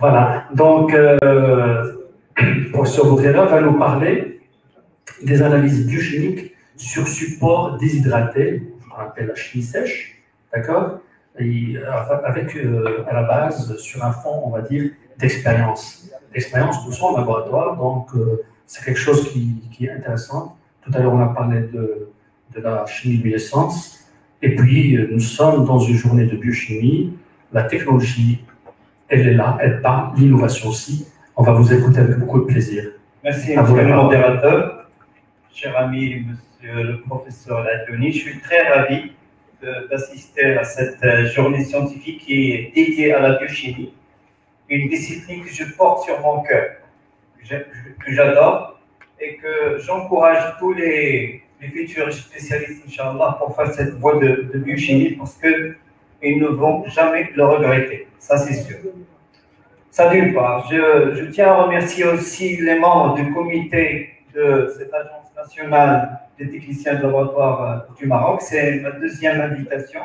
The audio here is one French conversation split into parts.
Voilà, donc professeur Bourguera va nous parler des analyses biochimiques sur support déshydraté, je rappelle la chimie sèche, d'accord, et avec à la base sur un fond, on va dire, d'expérience. L'expérience poussée en laboratoire, donc c'est quelque chose qui est intéressant. Tout à l'heure, on a parlé de la chimie luminescence, et puis nous sommes dans une journée de biochimie. La technologie, elle est là, elle parle, l'innovation aussi. On va vous écouter avec beaucoup de plaisir. Merci, monsieur le modérateur. Cher ami, monsieur le professeur Ladjoni, je suis très ravi d'assister à cette journée scientifique qui est dédiée à la biochimie, une discipline que je porte sur mon cœur, que j'adore et que j'encourage tous les futurs spécialistes, Inch'Allah, pour faire cette voie de biochimie parce qu'ils ne vont jamais le regretter, ça c'est sûr. Ça d'une part. Je tiens à remercier aussi les membres du comité de cette agence nationale des techniciens de laboratoire du Maroc. C'est ma deuxième invitation.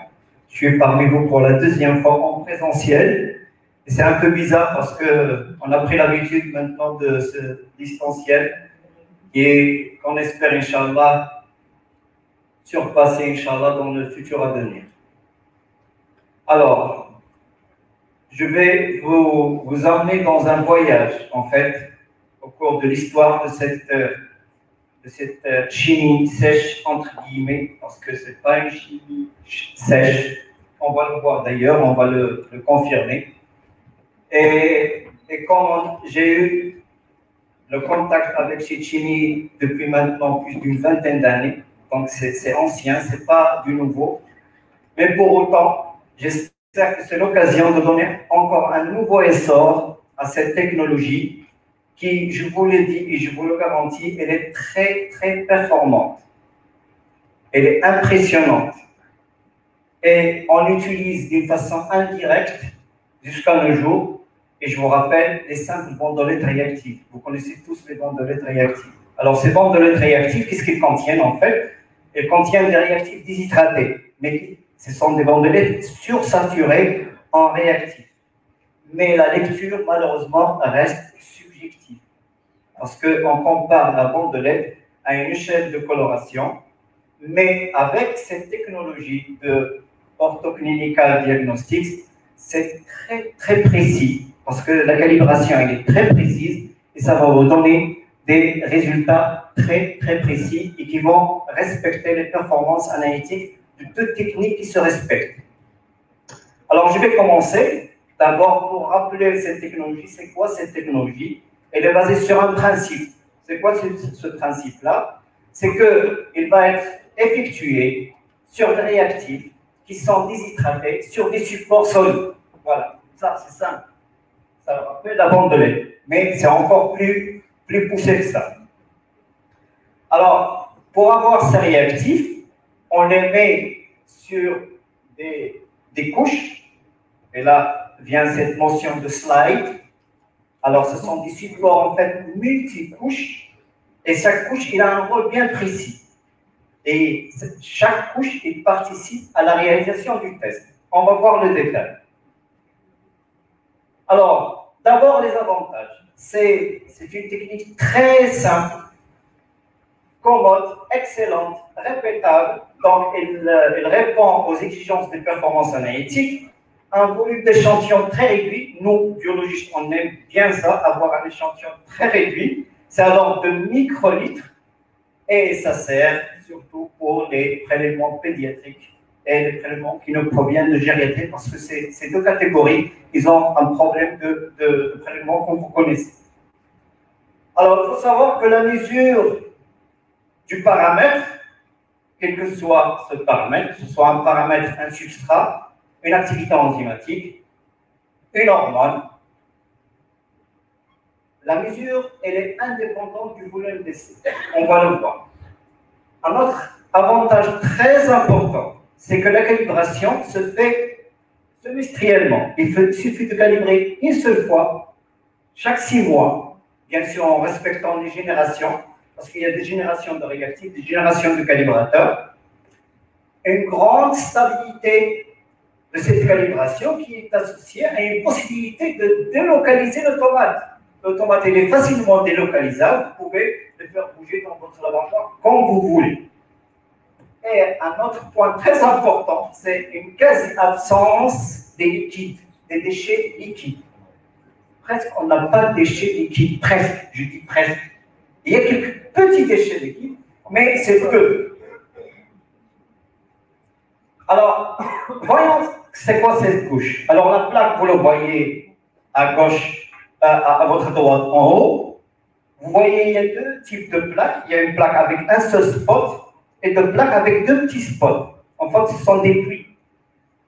Je suis parmi vous pour la deuxième fois en présentiel. Et c'est un peu bizarre parce qu'on a pris l'habitude maintenant de ce distanciel et qu'on espère, Inch'Allah, surpasser, Inch'Allah, dans le futur à venir. Alors, je vais vous emmener dans un voyage, en fait, au cours de l'histoire de cette chimie sèche, entre guillemets, parce que ce n'est pas une chimie sèche. On va le voir d'ailleurs, on va le confirmer. Et comme j'ai eu le contact avec cette chimie depuis maintenant plus d'une vingtaine d'années, donc c'est ancien, ce n'est pas du nouveau, mais pour autant, j'espère que c'est l'occasion de donner encore un nouveau essor à cette technologie qui, je vous l'ai dit et je vous le garantis, elle est très, très performante. Elle est impressionnante. Et on l'utilise d'une façon indirecte jusqu'à nos jours. Et je vous rappelle les simples bandelettes réactives. Vous connaissez tous les bandelettes réactives. Alors, ces bandelettes réactives, qu'est-ce qu'elles contiennent en fait? Elles contiennent des réactifs déshydratés. Mais ce sont des bandelettes sursaturées en réactifs. Mais la lecture, malheureusement, reste subjective. Parce qu'on compare la bandelette à une échelle de coloration, mais avec cette technologie de orthoclinical diagnostics, c'est très, très précis. Parce que la calibration, elle est très précise et ça va vous donner des résultats très, très précis et qui vont respecter les performances analytiques de toute technique qui se respecte. Alors, je vais commencer d'abord pour rappeler cette technologie. C'est quoi cette technologie? Elle est basée sur un principe. C'est quoi ce principe-là? C'est qu'il va être effectué sur des réactifs qui sont déshydratés sur des supports solides. Voilà, ça c'est simple. Ça rappelle la bandelette, mais c'est encore plus poussé que ça. Alors, pour avoir ces réactifs, on les met sur des couches, et là vient cette notion de slide. Alors, ce sont des supports en fait multi-couches, et chaque couche, il a un rôle bien précis. Et chaque couche, il participe à la réalisation du test. On va voir le détail. Alors, d'abord les avantages. C'est une technique très simple, commode, excellente, répétable. Donc, elle répond aux exigences des performances analytiques. Un volume d'échantillon très réduit. Nous, biologistes, on aime bien ça, avoir un échantillon très réduit. C'est alors de microlitres et ça sert surtout pour les prélèvements pédiatriques et les prélèvements qui nous proviennent de gériatrie parce que ces deux catégories, ils ont un problème de prélèvement comme vous connaissez. Alors, il faut savoir que la mesure du paramètre, quel que soit ce paramètre, que ce soit un paramètre, un substrat, une activité enzymatique, une hormone, la mesure, elle est indépendante du volume d'essai. On va le voir. Un autre avantage très important, c'est que la calibration se fait semestriellement. Il suffit de calibrer une seule fois, chaque 6 mois, bien sûr en respectant les générations, parce qu'il y a des générations de réactifs, des générations de calibrateurs. Une grande stabilité de cette calibration qui est associée à une possibilité de délocaliser le tomate. Le tomate, il est facilement délocalisable. Vous pouvez le faire bouger dans votre laboratoire comme vous voulez. Et un autre point très important, c'est une quasi-absence des liquides, des déchets liquides. Presque, on n'a pas de déchets liquides, presque, je dis presque. Il y a quelques petits déchets liquides, mais c'est peu. Alors, voyons c'est quoi cette couche. Alors, la plaque, vous le voyez à gauche, à votre droite en haut. Vous voyez, il y a deux types de plaques. Il y a une plaque avec un seul spot et deux plaques avec deux petits spots. En fait, ce sont des puits.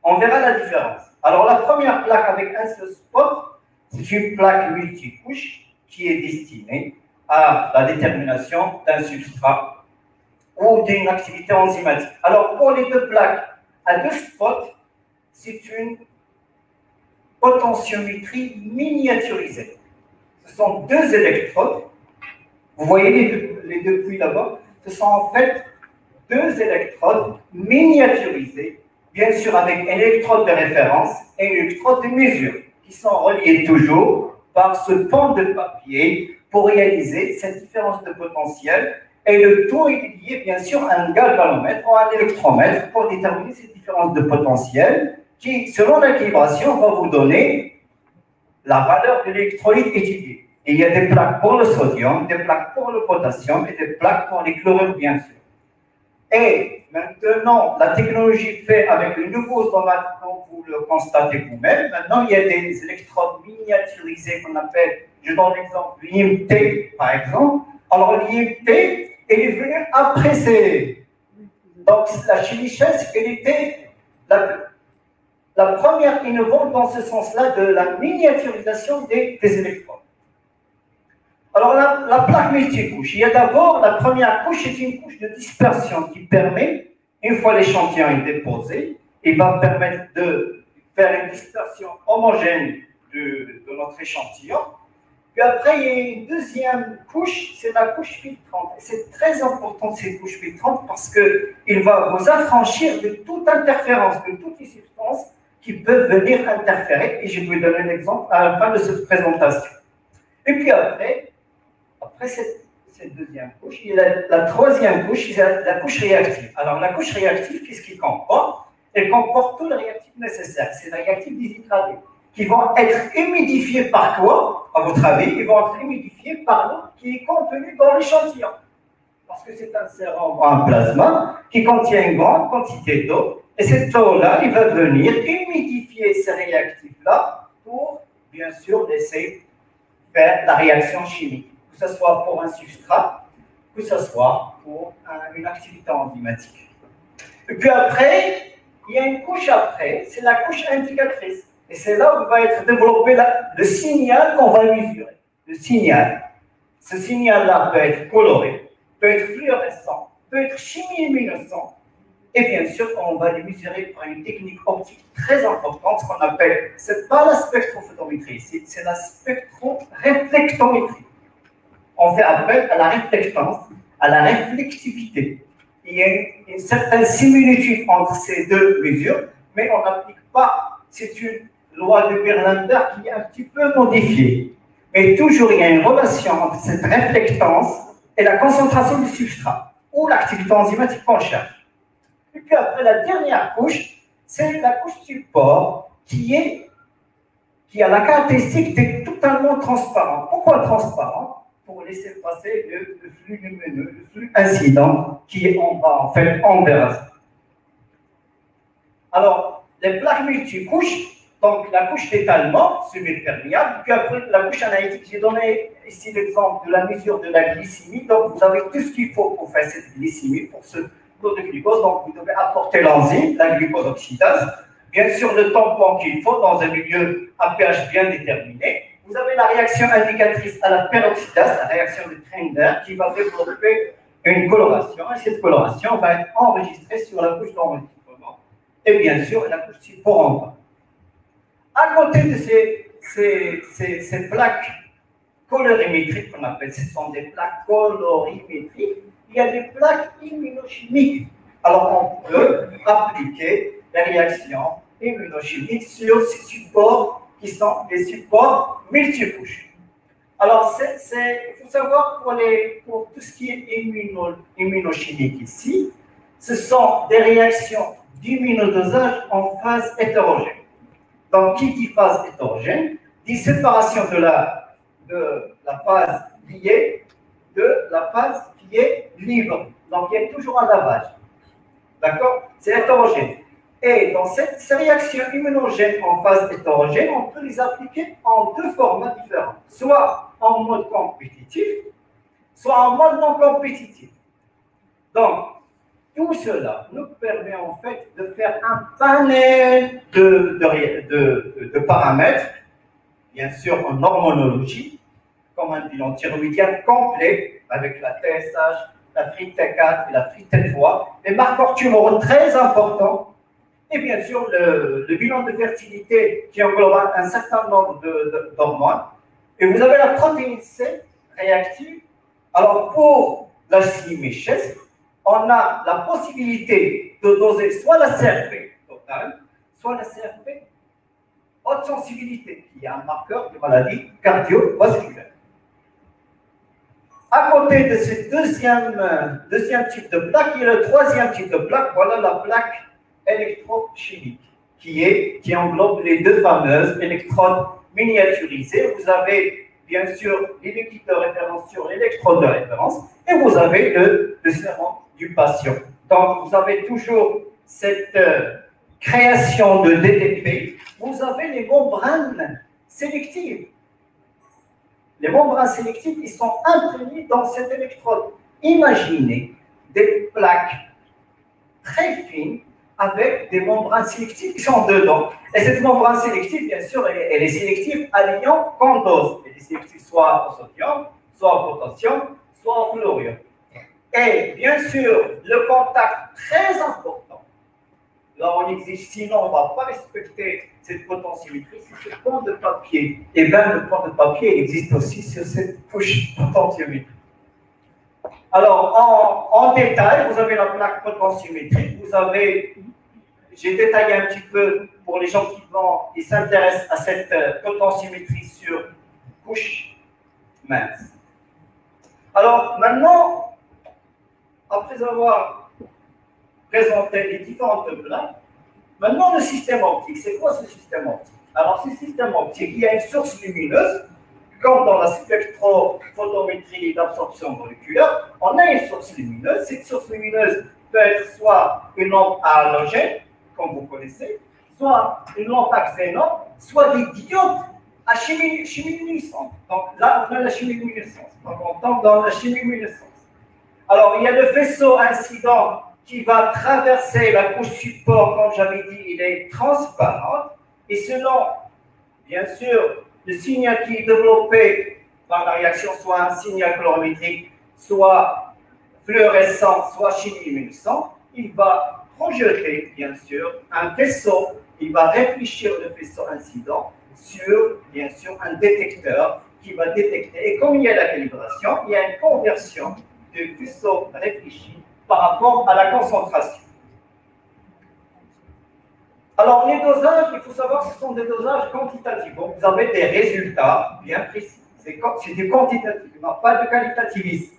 On verra la différence. Alors, la première plaque avec un seul spot, c'est une plaque multicouche qui est destinée à la détermination d'un substrat ou d'une activité enzymatique. Alors, pour les deux plaques à deux spots, c'est une potentiométrie miniaturisée. Ce sont deux électrodes. Vous voyez les deux puits là-bas? Ce sont en fait deux électrodes miniaturisées, bien sûr avec une électrode de référence et une électrode de mesure, qui sont reliées toujours par ce pan de papier pour réaliser cette différence de potentiel. Et le tout est lié, bien sûr, à un galvanomètre ou à un électromètre pour déterminer cette différence de potentiel qui, selon la calibration, va vous donner la valeur de l'électrolyte étudié. Et il y a des plaques pour le sodium, des plaques pour le potassium et des plaques pour les chlorures, bien sûr. Et maintenant, la technologie fait avec le nouveau tomate, comme vous le constatez vous-même. Maintenant, il y a des électrodes miniaturisées qu'on appelle, je donne l'exemple, l'IMT, par exemple. Alors, l'IMT, elle est venue après ces. Donc, la chimie chaise, elle était la première innovante dans ce sens-là de la miniaturisation des électrodes. Alors, la plaque multicouche, il y a d'abord, la première couche est une couche de dispersion qui permet, une fois l'échantillon est déposé, il va permettre de faire une dispersion homogène de notre échantillon. Puis après, il y a une deuxième couche, c'est la couche filtrante. C'est très important cette couche filtrante parce qu'il va vous affranchir de toute interférence, de toutes les substances qui peuvent venir interférer. Et je vais vous donner un exemple à la fin de cette présentation. Et puis après cette deuxième couche, il y a la troisième couche, c'est la couche réactive. Alors la couche réactive, qu'est-ce qu'il comporte? Elle comporte tous les réactifs nécessaires. C'est les réactifs déshydratés qui vont être humidifiés par quoi, à votre avis? Ils vont être humidifiés par l'eau qui est contenue dans l'échantillon. Parce que c'est un sérum en plasma qui contient une grande quantité d'eau. Et cette eau-là, il va venir humidifier ces réactifs-là pour, bien sûr, laisser faire la réaction chimique. Que ce soit pour un substrat, que ce soit pour une activité enzymatique. Et puis après, il y a une couche après, c'est la couche indicatrice. Et c'est là où va être développé le signal qu'on va mesurer. Le signal. Ce signal-là peut être coloré, peut être fluorescent, peut être chimiluminescent. Et bien sûr, on va le mesurer par une technique optique très importante, ce qu'on appelle, ce n'est pas la spectrophotométrie, c'est la spectroréflectométrie. On fait appel à la réflectance, à la réflectivité. Il y a une certaine similitude entre ces deux mesures, mais on n'applique pas. C'est une loi de Berlander qui est un petit peu modifiée. Mais toujours, il y a une relation entre cette réflectance et la concentration du substrat, ou l'activité enzymatique qu'on cherche. Et puis après, la dernière couche, c'est la couche support qui a la caractéristique d'être totalement transparent. Pourquoi transparent? Pour laisser passer le flux lumineux, le flux incident qui est en fait en verre. Alors, les plaques multicouches, donc la couche d'étalement semi-perméable, puis après la couche analytique. J'ai donné ici l'exemple de la mesure de la glycémie. Donc, vous avez tout ce qu'il faut pour faire cette glycémie, pour ce taux de glucose. Donc, vous devez apporter l'enzyme, la glucose oxydase. Bien sûr, le tampon qu'il faut dans un milieu à pH bien déterminé. Vous avez la réaction indicatrice à la peroxydase, la réaction de Trendeler, qui va développer une coloration. Et cette coloration va être enregistrée sur la couche d'enregistrement. Et bien sûr, la couche support en bas. À côté de ces plaques colorimétriques qu'on appelle, ce sont des plaques colorimétriques, il y a des plaques immunochimiques. Alors, on peut appliquer la réaction immunochimiques sur ces supports qui sont des supports multicouches. Alors, il faut savoir pour tout ce qui est immunochimique ici, ce sont des réactions d'immunodosage en phase hétérogène. Donc, qui dit phase hétérogène dit séparation de la phase liée de la phase qui est libre. Donc, il y a toujours un lavage. D'accord? C'est hétérogène. Et dans ces réactions immunogènes en phase hétérogène, on peut les appliquer en deux formats différents. Soit en mode compétitif, soit en mode non compétitif. Donc, tout cela nous permet en fait de faire un panel de paramètres, bien sûr en hormonologie, comme un bilan thyroïdien complet avec la TSH, la FRIT-T4 et la FRIT-T3, des marqueurs tumoraux très importants, et bien sûr le bilan de fertilité qui englobe un certain nombre d'hormones. Et vous avez la protéine C réactive. Alors pour la chimie-chesse, on a la possibilité de doser soit la CRP totale, soit la CRP haute sensibilité, qui est un marqueur de maladie cardiovasculaire. À côté de ce deuxième type de plaque, il y a le troisième type de plaque, voilà la plaque électrochimique, qui englobe les deux fameuses électrodes miniaturisées. Vous avez bien sûr les liquides de référence sur l'électrode de référence et vous avez le sérum du patient. Donc vous avez toujours cette création de DDP. Vous avez les membranes sélectives. Les membranes sélectives, ils sont imprégnés dans cette électrode. Imaginez des plaques très fines avec des membranes sélectives qui sont dedans. Et cette membrane sélective, bien sûr, elle est sélective à l'ion qu'on dose. Elle est sélective soit au sodium, soit au potassium, soit au chlorure. Et bien sûr, le contact très important. Là, on exige, sinon on ne va pas respecter cette potentiométrie, c'est ce point de papier. Et bien, le point de papier, il existe aussi sur cette couche potentiométrique. Alors, en détail, vous avez la plaque potentiométrique, vous avez, j'ai détaillé un petit peu pour les gens qui s'intéressent à cette potentiométrie sur couche mince. Alors, maintenant, après avoir présenté les différentes plaques, maintenant le système optique, c'est quoi ce système optique? Alors, ce système optique, il y a une source lumineuse, comme dans la spectrophotométrie d'absorption moléculaire, on a une source lumineuse. Cette source lumineuse peut être soit une lampe à halogène, comme vous connaissez, soit une lampe à xénon, soit des diodes à chimiluminescence. Donc là, on a la chimiluminescence. Donc on tombe dans la chimiluminescence. Alors, il y a le faisceau incident qui va traverser la couche support, comme j'avais dit, il est transparent. Et selon, bien sûr, le signal qui est développé par la réaction, soit un signal colorimétrique, soit fluorescent, soit chimiluminescent, il va projeter, bien sûr, un faisceau, il va réfléchir le faisceau incident sur, bien sûr, un détecteur qui va détecter. Et comme il y a la calibration, il y a une conversion du faisceau réfléchi par rapport à la concentration. Alors, les dosages, il faut savoir que ce sont des dosages quantitatifs. Donc, vous avez des résultats bien précis. C'est du quantitatif, non pas de qualitativisme.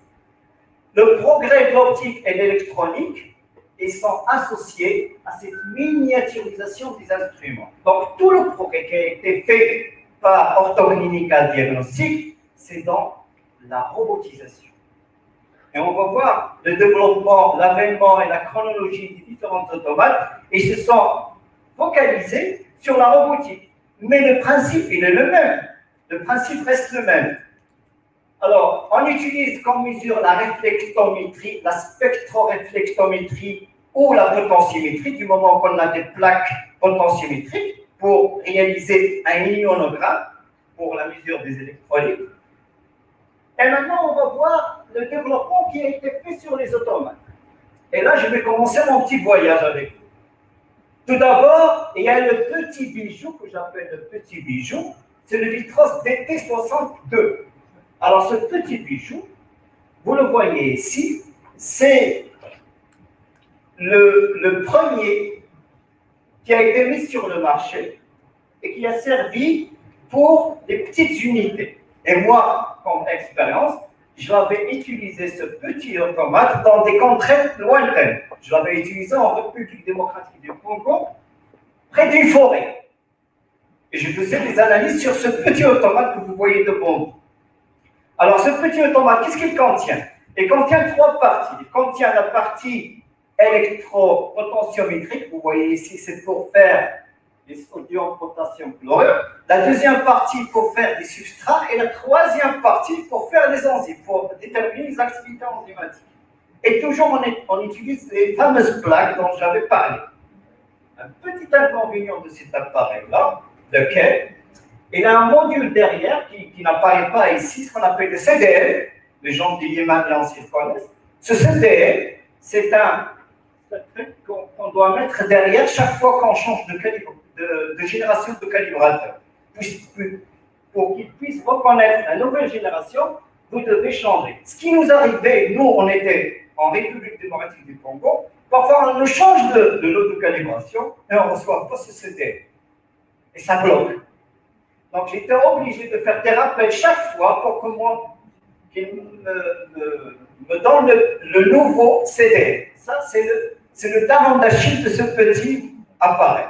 Le progrès de l'optique et de l'électronique, ils sont associés à cette miniaturisation des instruments. Donc, tout le progrès qui a été fait par Orthoclinical Diagnostic, c'est dans la robotisation. Et on va voir le développement, l'avènement et la chronologie des différentes automates, et se sont focalisés sur la robotique. Mais le principe, il est le même. Le principe reste le même. Alors, on utilise comme mesure la réflectométrie, la spectroréflectométrie ou la potentiométrie, du moment qu'on a des plaques potentiométriques pour réaliser un ionogramme pour la mesure des électrolytes. Et maintenant, on va voir le développement qui a été fait sur les automates. Et là, je vais commencer mon petit voyage avec vous. Tout d'abord, il y a le petit bijou que j'appelle le petit bijou, c'est le Vitros DT62. Alors, ce petit bijou, vous le voyez ici, c'est le premier qui a été mis sur le marché et qui a servi pour des petites unités. Et moi, comme expérience, je l'avais utilisé, ce petit automate, dans des contrées lointaines. Je l'avais utilisé en République démocratique du Congo, près d'une forêt. Et je faisais des analyses sur ce petit automate que vous voyez devant vous. Alors, ce petit automate, qu'est-ce qu'il contient? Il contient trois parties. Il contient la partie électropotentiométrique. Vous voyez ici, c'est pour faire des sodium, potassium, chlorure. La deuxième partie pour faire des substrats. Et la troisième partie pour faire des enzymes, pour déterminer les activités enzymatiques. Et toujours, on utilise les fameuses plaques dont j'avais parlé. Un petit inconvénient de cet appareil-là, lequel il a un module derrière qui n'apparaît pas ici, ce qu'on appelle le CDL. Les gens du Yémen et l'ancien connaissent. Ce CDL, c'est un truc qu'on doit mettre derrière chaque fois qu'on change de génération de calibrateur. Pour qu'il puisse reconnaître la nouvelle génération, vous devez changer. Ce qui nous arrivait, nous, on était en République démocratique du Congo, parfois on nous change de lot de calibration et on ne reçoit pas ce CDL. Et ça bloque. Donc j'étais obligé de faire des rappels chaque fois pour que moi, qu'il me donne le nouveau CD. Ça, c'est le talon d'Achille de ce petit appareil.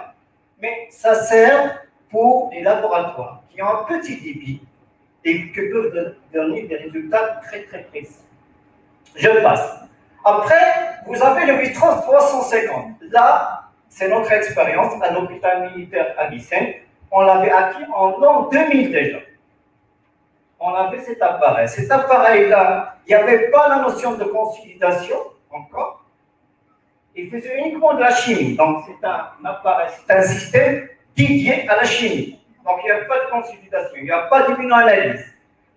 Mais ça sert pour les laboratoires qui ont un petit débit et qui peuvent donner des résultats très très précis. Je passe. Après, vous avez le Vitros 350. Là, c'est notre expérience à l'hôpital militaire à Vicenne. On l'avait acquis en l'an 2000 déjà. On avait cet appareil. Cet appareil-là, il n'y avait pas la notion de consolidation encore. Il faisait uniquement de la chimie. Donc, c'est un appareil, c'est un système dédié à la chimie. Donc, il n'y a pas de consolidation, il n'y a pas d'immunoanalyse.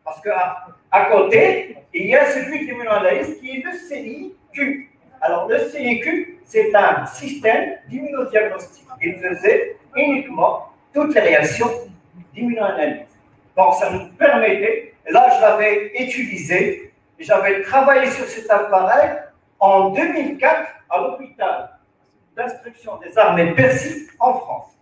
Parce qu'à côté, il y a celui d'immunoanalyse qui est le CIQ. Alors, le CIQ, c'est un système d'immunodiagnostic. Il faisait uniquement toutes les réactions d'immunoanalyse. Donc, ça nous permettait, et là, je l'avais utilisé, et j'avais travaillé sur cet appareil en 2004 à l'hôpital d'instruction des armées Percy en France.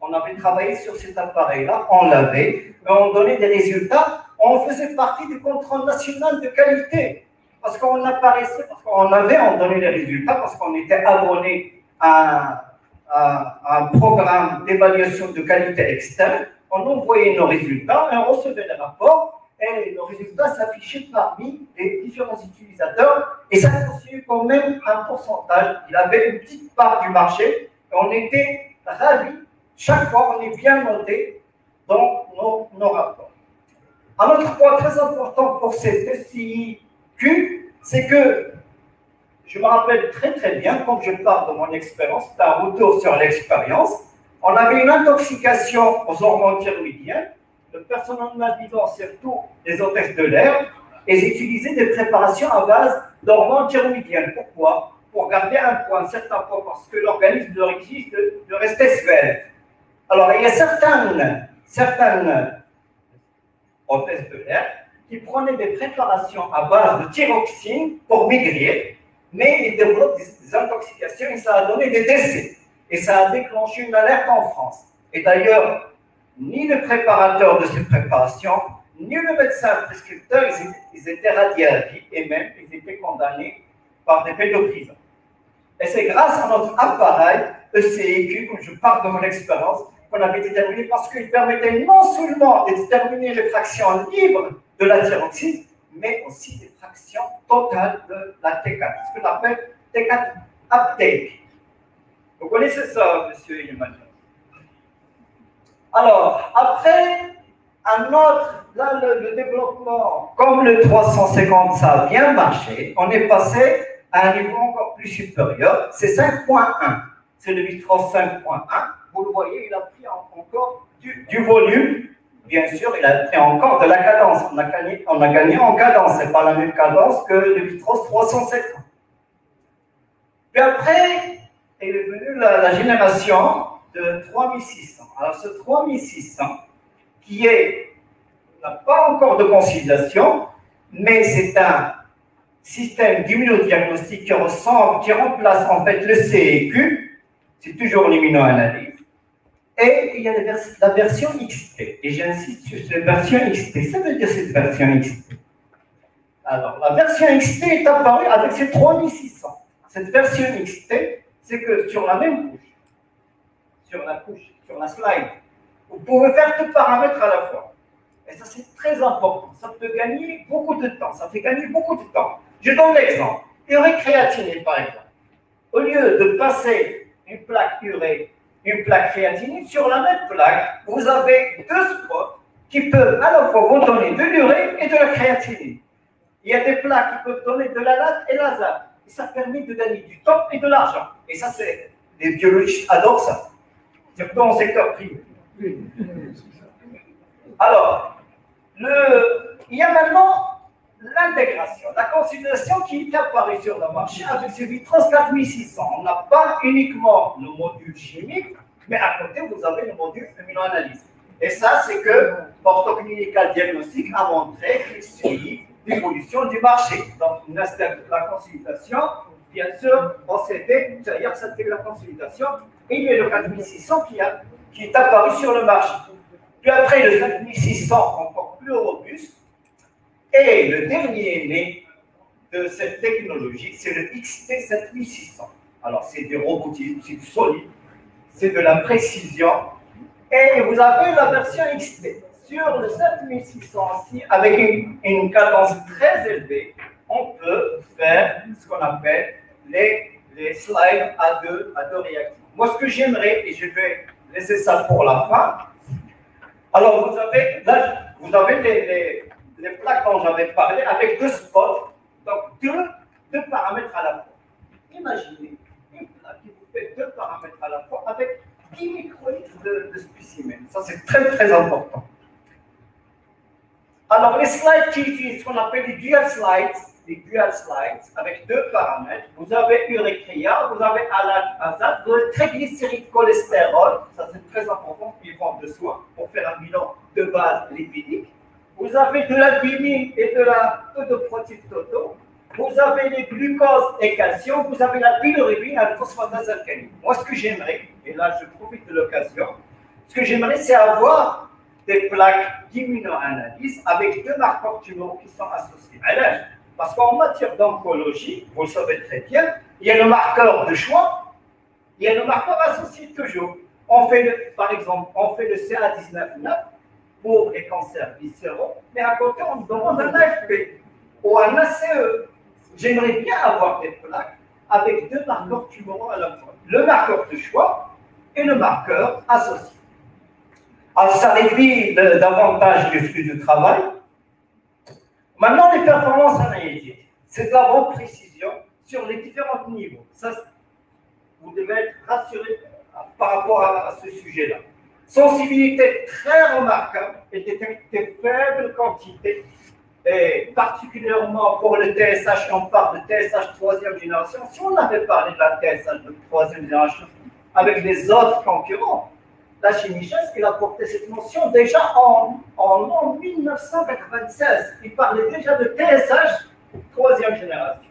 On avait travaillé sur cet appareil-là, on l'avait, on donnait des résultats, on faisait partie du contrôle national de qualité. Parce qu'on apparaissait, parce qu'on avait, on donnait les résultats, parce qu'on était abonné à un programme d'évaluation de qualité externe. On envoyait nos résultats et on recevait les rapports et nos résultats s'affichaient parmi les différents utilisateurs et ça constituait quand même un pourcentage. Il avait une petite part du marché et on était ravis. Chaque fois, on est bien noté dans nos rapports. Un autre point très important pour cette SIQ, c'est que je me rappelle très très bien, quand je parle de mon expérience, c'est un retour sur l'expérience. On avait une intoxication aux hormones thyroïdiennes. Le personnel navigant, surtout les hôtesses de l'air, et ils utilisaient des préparations à base d'hormones thyroïdiennes. Pourquoi? Pour garder un certain poids, parce que l'organisme leur exige de rester svelte. Alors, il y a certaines hôtesses de l'air qui prenaient des préparations à base de thyroxine pour maigrir, mais ils développent des intoxications et ça a donné des décès. Et ça a déclenché une alerte en France. Et d'ailleurs, ni le préparateur de ces préparations, ni le médecin prescripteur, ils étaient radiés à vie et même ils étaient condamnés par des peines de prison. Et c'est grâce à notre appareil ECEQ, comme je parle de mon expérience, qu'on avait déterminé parce qu'il permettait non seulement de déterminer les fractions libres de la thyroxine, mais aussi les fractions totales de la T4, ce qu'on appelle T4 uptake. Vous connaissez ça, monsieur Emmanuel? Alors, après, là, le développement, comme le 350, ça a bien marché, on est passé à un niveau encore plus supérieur, c'est 5.1. C'est le Vitros 5.1. Vous le voyez, il a pris encore du volume. Bien sûr, il a pris encore de la cadence. On a gagné en cadence. Ce n'est pas la même cadence que le Vitros 350. Puis après, est venue la génération de 3600. Alors, ce 3600, qui n'a pas encore de conciliation, mais c'est un système d'immunodiagnostic qui remplace en fait le CEQ. c'est toujours l'immunoanalyse. Et il y a la version XT. Et j'insiste sur cette version XT. Ça veut dire cette version XT. Alors, la version XT est apparue avec ces 3600. Cette version XT, c'est que sur la même couche, sur la slide, vous pouvez faire deux paramètres à la fois. Et ça, c'est très important. Ça peut gagner beaucoup de temps. Ça fait gagner beaucoup de temps. Je donne l'exemple. Urée créatinine, par exemple. Au lieu de passer une plaque urée, une plaque créatinine, sur la même plaque, vous avez deux spots qui peuvent à la fois vous donner de l'urée et de la créatinine. Il y a des plaques qui peuvent donner de la LAT et la ZAT. Et ça permet de gagner du temps et de l'argent. Et ça, c'est les biologistes adorent ça. Surtout en secteur privé. Alors, il y a maintenant l'intégration, la consolidation qui est apparue sur le marché avec ce Vitrans 4600. On n'a pas uniquement le module chimique, mais à côté, vous avez le module immunoanalyse. Et ça, c'est que Orthoclinical Diagnostic a montré qu'il suit l'évolution du marché. Donc, on installe la consolidation, bien sûr, OCD, c'est-à-dire c'était la consolidation, et il y a le 4600 qui est apparu sur le marché. Puis après, le 5600, encore plus robuste, et le dernier né de cette technologie, c'est le XT7600. Alors, c'est du robotisme, c'est du solide, c'est de la précision, et vous avez la version XT. Sur le 7600 aussi, avec une cadence très élevée, on peut faire ce qu'on appelle les slides à deux réactifs. Moi, ce que j'aimerais, et je vais laisser ça pour la fin, alors vous avez les plaques dont j'avais parlé avec deux spots, donc deux paramètres à la fois. Imaginez une plaque qui vous fait deux paramètres à la fois avec 10 microlitres de spécimens. Ça, c'est très, très important. Alors, les slides qui utilisent ce qu'on appelle les dual slides, avec deux paramètres. Vous avez urécria, vous avez azat, vous avez triglycérides, cholestérol, ça c'est très important, ils vont de soi, pour faire un bilan de base lipidique. Vous avez de l'albumine et de la photoprotéine totaux. Vous avez les glucoses et calcium, vous avez la bilirubine et la phosphatase alcaline. Moi, ce que j'aimerais, et là je profite de l'occasion, ce que j'aimerais, c'est avoir des plaques d'immunoanalyse avec deux marqueurs tumoraux qui sont associés à l'âge. Parce qu'en matière d'oncologie, vous le savez très bien, il y a le marqueur de choix, il y a le marqueur associé toujours. Par exemple, on fait le CA19-9 pour les cancers viscéraux, mais à côté, on demande un AFP ou un ACE. J'aimerais bien avoir des plaques avec deux marqueurs tumoraux à la fois. Le marqueur de choix et le marqueur associé. Alors, ça réduit davantage le flux de travail. Maintenant, les performances analytiques, c'est de la bonne précision sur les différents niveaux. Ça, vous devez être rassuré par rapport à ce sujet-là. Sensibilité très remarquable et détecter faible quantité, et particulièrement pour le TSH, on parle de TSH troisième génération. Si on avait parlé de la TSH de troisième génération avec les autres concurrents, la chimie chasse, il a porté cette notion déjà en 1996. Il parlait déjà de TSH, troisième génération.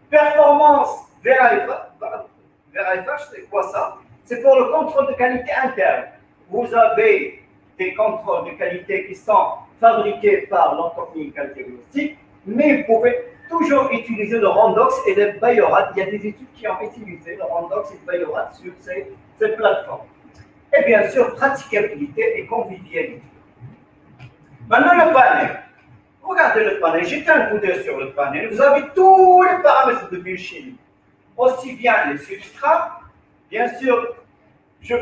Performance VRFH, c'est quoi ça? C'est pour le contrôle de qualité interne. Vous avez des contrôles de qualité qui sont fabriqués par l'Orthoclinical Diagnostic, mais vous pouvez toujours utiliser le Randox et le Bio-Rad. Il y a des études qui ont utilisé le Randox et le Bio-Rad sur ces plateformes. Et bien sûr, praticabilité et convivialité. Maintenant, le panel. Regardez le panel, jetez un coup d'œil sur le panel. Vous avez tous les paramètres de biochimie. Aussi bien les substrats, bien sûr, je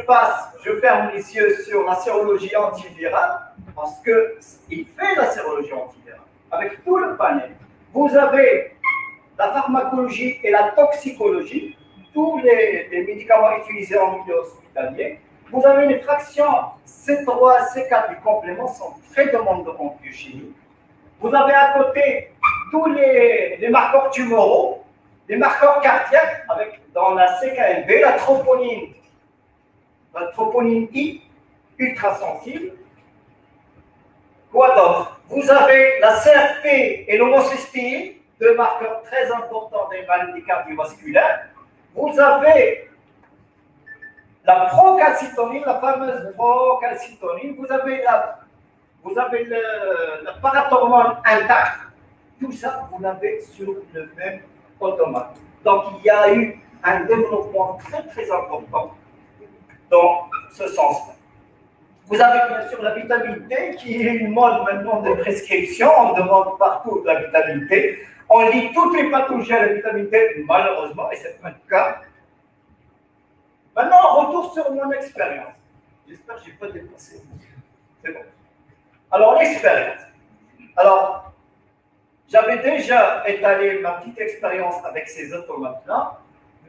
ferme les yeux sur la sérologie antivirale, parce qu'il fait la sérologie antivirale. Avec tout le panel, vous avez la pharmacologie et la toxicologie, tous les médicaments utilisés en milieu hospitalier. Vous avez les fractions C3, C4 du complément sont très demandantes en biochimie. Vous avez à côté tous les marqueurs tumoraux, les marqueurs cardiaques, avec dans la CKLB, la troponine I, ultra sensible. Quoi d'autre? Vous avez la CRP et l'homocystéine, deux marqueurs très importants des maladies cardiovasculaires. Vous avez La procalcitonine, la fameuse procalcitonine, vous avez la parathormone intacte. Tout ça, vous l'avez sur le même automate. Donc, il y a eu un développement très, très important dans ce sens-là. Vous avez bien sûr la vitamine D, qui est une mode maintenant de prescription. On demande partout de la vitamine D. On lit toutes les pathologies à la vitamine D, malheureusement, et c'est pas le cas. Maintenant, on retourne sur mon expérience. J'espère que je n'ai pas dépassé. C'est bon. Alors, l'expérience. Alors, j'avais déjà étalé ma petite expérience avec ces automates-là,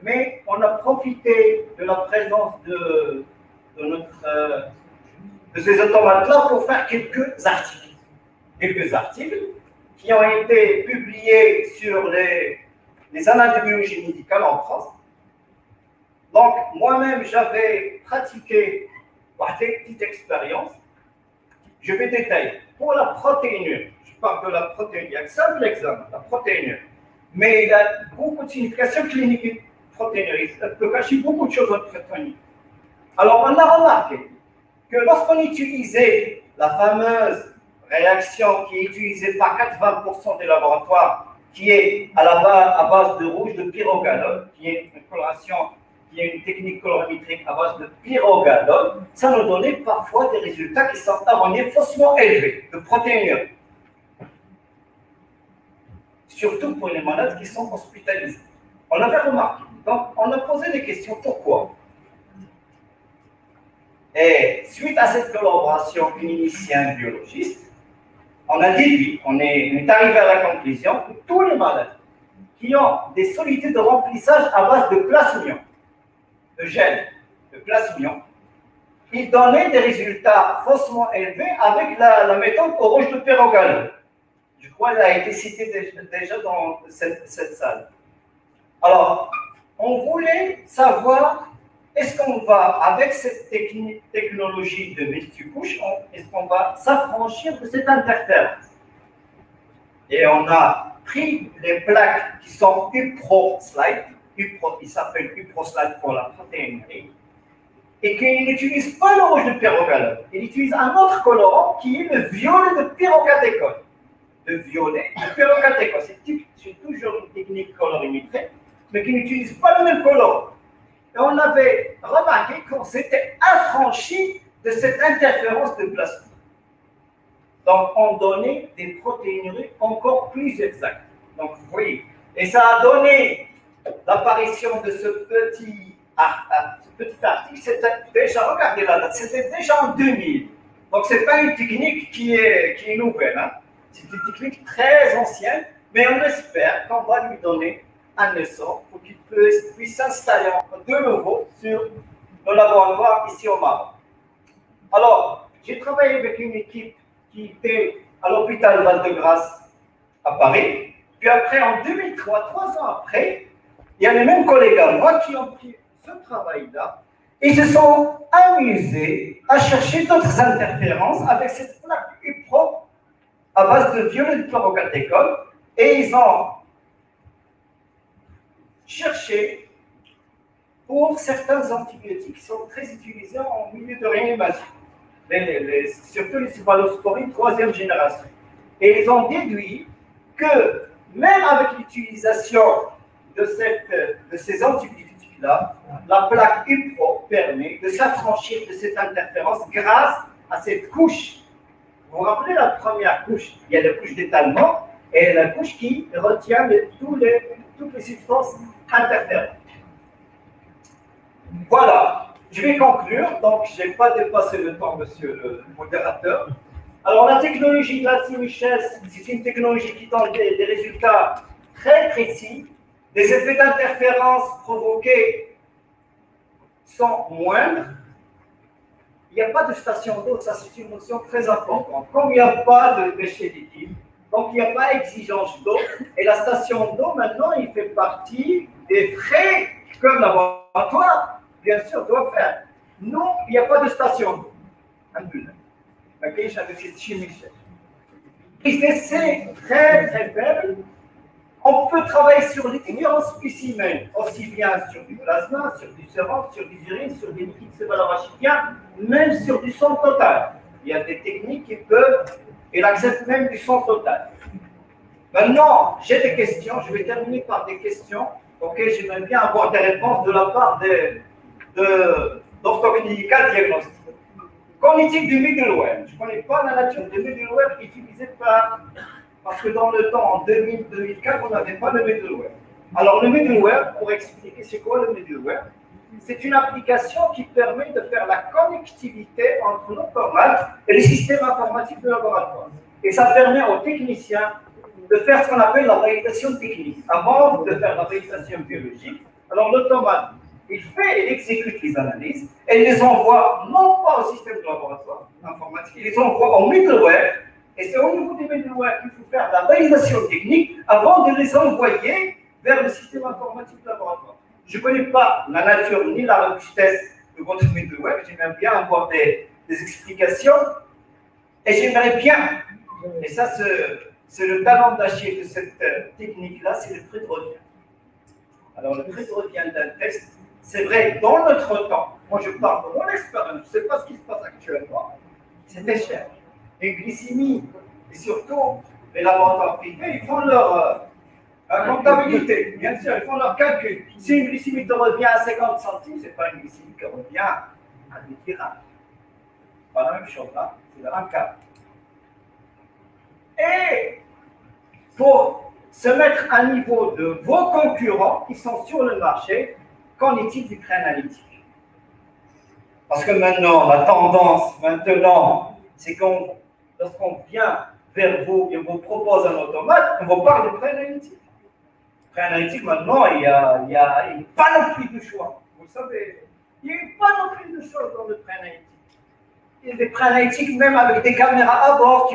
mais on a profité de la présence de ces automates-là pour faire quelques articles. Quelques articles qui ont été publiés sur les annales de biologie médicale en France. Donc, moi-même, j'avais pratiqué une petite expérience. Je vais détailler. Pour la protéinure, je parle de la protéinure, il y a un simple exemple, la protéinure. Mais il a beaucoup de significations cliniques protéinure. Ça peut cacher beaucoup de choses en protéinure. Alors, on a remarqué que lorsqu'on utilisait la fameuse réaction qui est utilisée par 80% des laboratoires, qui est à base de rouge de pyrogalol, qui est une coloration, qui est une technique colorimétrique à base de pyrogalol, ça nous donnait parfois des résultats qui sont erronés, faussement élevés, de protéinure. Surtout pour les malades qui sont hospitalisés. On l'avait remarqué. Donc, on a posé des questions. Pourquoi? Et suite à cette collaboration clinicien-biologiste, on a déduit, on est arrivé à la conclusion que tous les malades qui ont des solutés de remplissage à base de plasmion, de gel, de plasmion, ils donnaient des résultats faussement élevés avec la méthode au rouge de pyrogalol. Je crois qu'elle a été citée déjà dans cette salle. Alors, on voulait savoir, est-ce qu'on va, avec cette technologie de multicouche, est-ce qu'on va s'affranchir de cette interférence? Et on a pris les plaques qui sont UPRO-slide, ils s'appellent UPRO-slide pour la protéinerie, et qu'ils n'utilisent pas le rouge de pyrogalol. Ils utilisent un autre colorant qui est le violet de pyrocatéchol. Le violet de pyrocatéchol, c'est toujours une technique colorimétrique, mais qui n'utilise pas le même colorant. Et on avait remarqué qu'on s'était affranchi de cette interférence de plasma. Donc, on donnait des protéineries encore plus exactes. Donc, vous voyez, et ça a donné l'apparition de ce petit article. C'était déjà, regardez la date, c'était déjà en 2000. Donc, ce n'est pas une technique qui est nouvelle. Hein. C'est une technique très ancienne, mais on espère qu'on va lui donner un essor pour qu'il puisse s'installer de nouveau sur le laboratoire ici au Maroc. Alors, j'ai travaillé avec une équipe qui était à l'hôpital Val-de-Grâce à Paris. Puis après, en 2003, 3 ans après, il y a les mêmes collègues à moi qui ont pris ce travail-là et se sont amusés à chercher d'autres interférences avec cette plaque UPRO à base de violet de pyrocatéchol et ils ont cherché pour certains antibiotiques qui sont très utilisés en milieu de réanimation, surtout les céphalosporines 3e génération. Et ils ont déduit que même avec l'utilisation de ces antibiotiques-là, la plaque UPRO permet de s'affranchir de cette interférence grâce à cette couche. Vous vous rappelez la première couche? Il y a la couche d'étalement et la couche qui retient toutes les substances interférentes. Voilà, je vais conclure, donc je n'ai pas dépassé le temps, monsieur le modérateur. Alors, la technologie de la Saint-Michel, c'est une technologie qui donne des résultats très précis. Les effets d'interférence provoqués sont moindres. Il n'y a pas de station d'eau, ça c'est une notion très importante. Comme il n'y a pas de déchets liquides, donc il n'y a pas d'exigence d'eau. Et la station d'eau, maintenant, il fait partie des frais que le laboratoire, bien sûr, doit faire. Non, il n'y a pas de station d'eau. Avec cette chimie. Les essais très très faibles On peut travailler sur les différents spécimens, aussi bien sur du plasma, sur du sérum, sur des urines, sur des liquides céphalorachidiens, même sur du sang total. Il y a des techniques qui peuvent, il accepte même du sang total. Maintenant, j'ai des questions, je vais terminer par des questions auxquelles j'aimerais bien avoir des réponses de la part d'orthomédical diagnostic. Cognitif du middleware. Je ne connais pas la nature du middleware utilisé parce que dans le temps, en 2000-2004, on n'avait pas le middleware. Alors, le middleware, pour expliquer c'est quoi le middleware, c'est une application qui permet de faire la connectivité entre l'automate et les systèmes informatiques de laboratoire. Et ça permet aux techniciens de faire ce qu'on appelle la validation technique. Avant de faire la validation biologique, alors l'automate, il exécute les analyses et il les envoie non pas au système de laboratoire informatique, il les envoie au middleware. Et c'est au niveau du middleware qu'il faut faire la validation technique avant de les envoyer vers le système informatique de laboratoire. Je ne connais pas la nature ni la robustesse de votre middleware. J'aimerais bien avoir des explications. Et j'aimerais bien, et ça c'est le talent d'Achille de cette technique-là, c'est le prix de revient. Alors le prix de revient d'un test, c'est vrai, dans notre temps, moi je parle de mon expérience, je ne sais pas ce qui se passe actuellement, c'était cher. Les glycémies, et surtout les laboratoires privés, ils font leur comptabilité, bien sûr, ils font leur calcul. Si une glycémie te revient à 50 centimes, ce n'est pas une glycémie qui revient à 10 dirhams. Pas la même chose là, c'est le encadre. Et pour se mettre à niveau de vos concurrents qui sont sur le marché, qu'en est-il du pré-analytique? Parce que maintenant, la tendance, c'est qu'on lorsqu'on vient vers vous et on vous propose un automate, on vous parle de pré-analytique. Pré-analytique, maintenant, il y a une panoplie de choix. Vous savez, il y a une panoplie de choix dans le pré-analytique. Il y a des pré-analytiques même avec des caméras à bord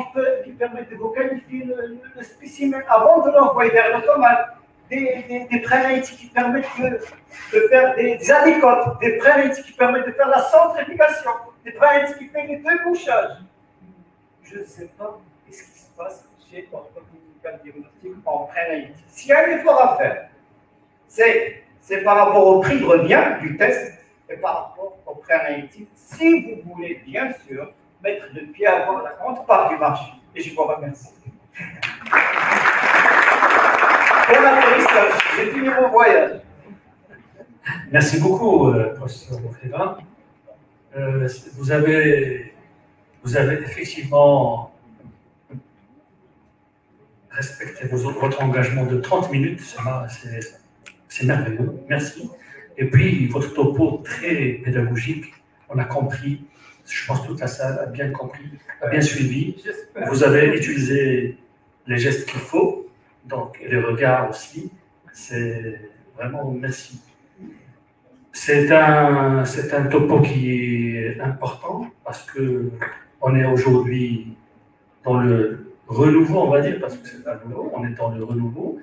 qui permettent de vous qualifier le spécimen avant de l'envoyer vers l'automate. Des pré-analytiques qui permettent de faire des alicotes, des pré-analytiques qui permettent de faire la centrifugation, des pré-analytiques qui font les débouchages. Je ne sais pas ce qui se passe chez Orthomédical Diagnostic en pré-analytique. S'il y a un effort à faire, c'est par rapport au prix de revient du test et par rapport au pré-analytique, si vous voulez bien sûr mettre le pied à voir la grande part du marché. Et je vous remercie. Bon atterrissage, j'ai fini mon voyage. Merci beaucoup, professeur Bourguiba. Vous avez effectivement respecté votre engagement de 30 minutes, c'est merveilleux, merci. Et puis, votre topo très pédagogique, on a compris, je pense que toute la salle a bien compris, a bien suivi. Vous avez utilisé les gestes qu'il faut, donc et les regards aussi. C'est vraiment merci. C'est un topo qui est important parce que on est aujourd'hui dans le renouveau, on va dire, parce que c'est un renouveau, on est dans le renouveau.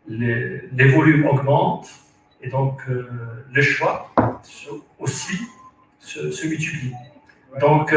Les volumes augmentent et donc les choix aussi se multiplient. Donc,